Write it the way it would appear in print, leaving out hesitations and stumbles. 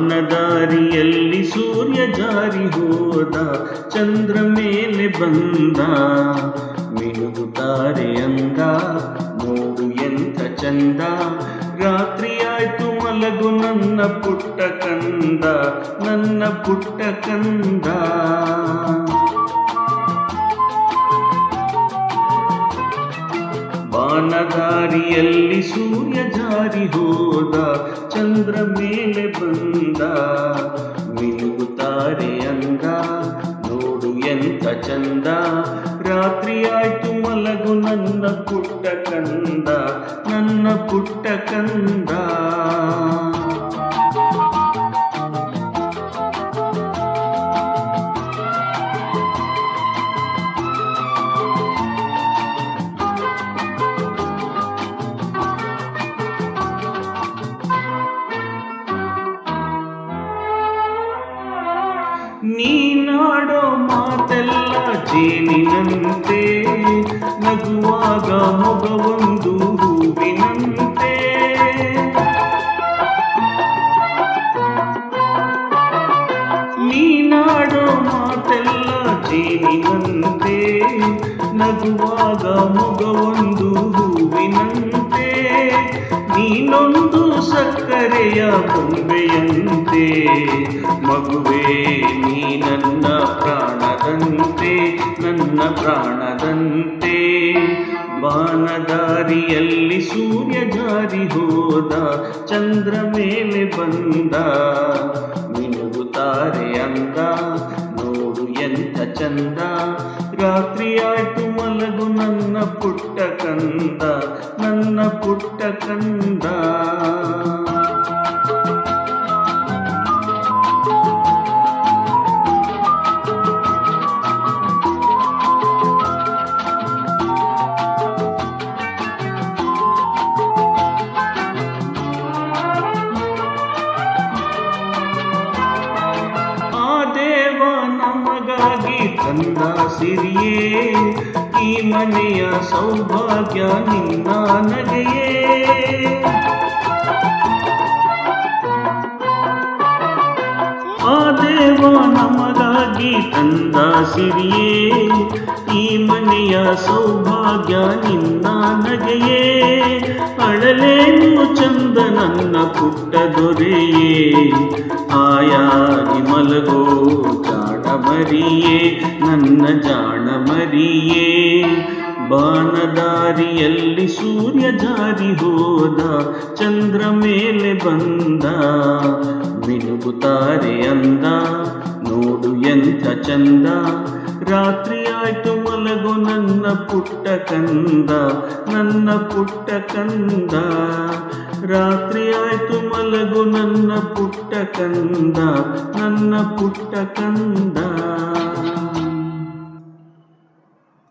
ಬಾನದಾರಿಯಲ್ಲಿ ಸೂರ್ಯ ಜಾರಿ ಹೋದ, ಚಂದ್ರ ಮೇಲೆ ಬಂದ, ಮಿನುಗುತ್ತಾರೆ ಅಂದ, ನೋಡು ಎಂಥ ಚಂದ. ರಾತ್ರಿ ಆಯ್ತು ಮಲಗು ನನ್ನ ಪುಟ್ಟ ಕಂದ, ನನ್ನ ಪುಟ್ಟ ಕಂದ. ಬಾನದಾರಿಯಲ್ಲಿ ಸೂರ್ಯ ಜಾರಿ ಹೋದ, ಚಂದ್ರ ಮೇಲೆ ಬಂದ, ಮಿನುಗುತ್ತಾರೆ ಅಂದ, ನೋಡು ಎಂಥ ಚಂದ. ರಾತ್ರಿ ಆಯ್ತು ಮಲಗು ನನ್ನ ಪುಟ್ಟ ಕಂದ, ನನ್ನ ಪುಟ್ಟ ಕಂದ. ನೀನಾಡೋ ಮಾತೆಲ್ಲ ಜೇನಿನಂತೆ, ನಗುವಾಗ ಮೊಗವೊಂದು ಹೂವಿನಂತೆ. ನೀನಾಡೋ ಮಾತೆಲ್ಲ ಜೇನಿನಂತೆ, ನಗುವಾಗ ಮೊಗವೊಂದು ಹೂವಿನಂತೆ. ನೀನೊಂದು ಸಕ್ಕರೆಯ ಬೊಂಬೆಯಂತೆ, ಮಗುವೇ ನೀ ನನ್ನ ಪ್ರಾಣದಂತೆ, ನನ್ನ ಪ್ರಾಣದಂತೆ. ಬಾನದಾರಿಯಲ್ಲಿ ಸೂರ್ಯ ಜಾರಿ ಹೋದ, ಚಂದ್ರ ಮೇಲೆ ಬಂದ, ಮಿನುಗುತ್ತಾರೆ ಅಂದ, ನೋಡು ಎಂಥ ಚಂದ. ರಾತ್ರಿ ಆಯ್ತು ಮಲಗು ನನ್ನ ಪುಟ್ಟ ಕಂದ, ನನ್ನ ಪುಟ್ಟ ಕಂದ. ನಮಗಾಗಿ ತಂದ ಸಿರಿಯೇ, ಈ ಮನೆಯ ಸೌಭಾಗ್ಯ ನಿನ್ನ ನಗೆಯೇ. ಆ ದೇವ ನಮಗಾಗಿ ತಂದ ಸಿರಿಯೇ, ಈ ಮನೆಯ ಸೌಭಾಗ್ಯ ನಿನ್ನ ನಗೆಯೇ. ಅಳಲೇನು ಚಂದ ನನ್ನ ಪುಟ್ಟ ದೊರೆಯೇ, ಹಾಯಾಗಿ ಮಲಗೋ ಜಾಣ ಮರಿಯೇ, ನನ್ನ ಜಾಣ ಮರಿಯೇ. ಬಾನದಾರಿಯಲ್ಲಿ ಸೂರ್ಯ ಜಾರಿ ಹೋದ, ಚಂದ್ರ ಮೇಲೆ ಬಂದ, ಮಿನುಗುತ್ತಾರೆ ಅಂದ, ನೋಡು ಎಂಥ ಚಂದ. ರಾತ್ರಿ ಆಯ್ತು ಮಲಗು ನನ್ನ ಪುಟ್ಟ ಕಂದ, ನನ್ನ ಪುಟ್ಟ ಕಂದ. ರಾತ್ರಿ ಆಯ್ತು ಮಲಗು ನನ್ನ ಪುಟ್ಟ ಕಂದ, ನನ್ನ ಪುಟ್ಟ ಕಂದ.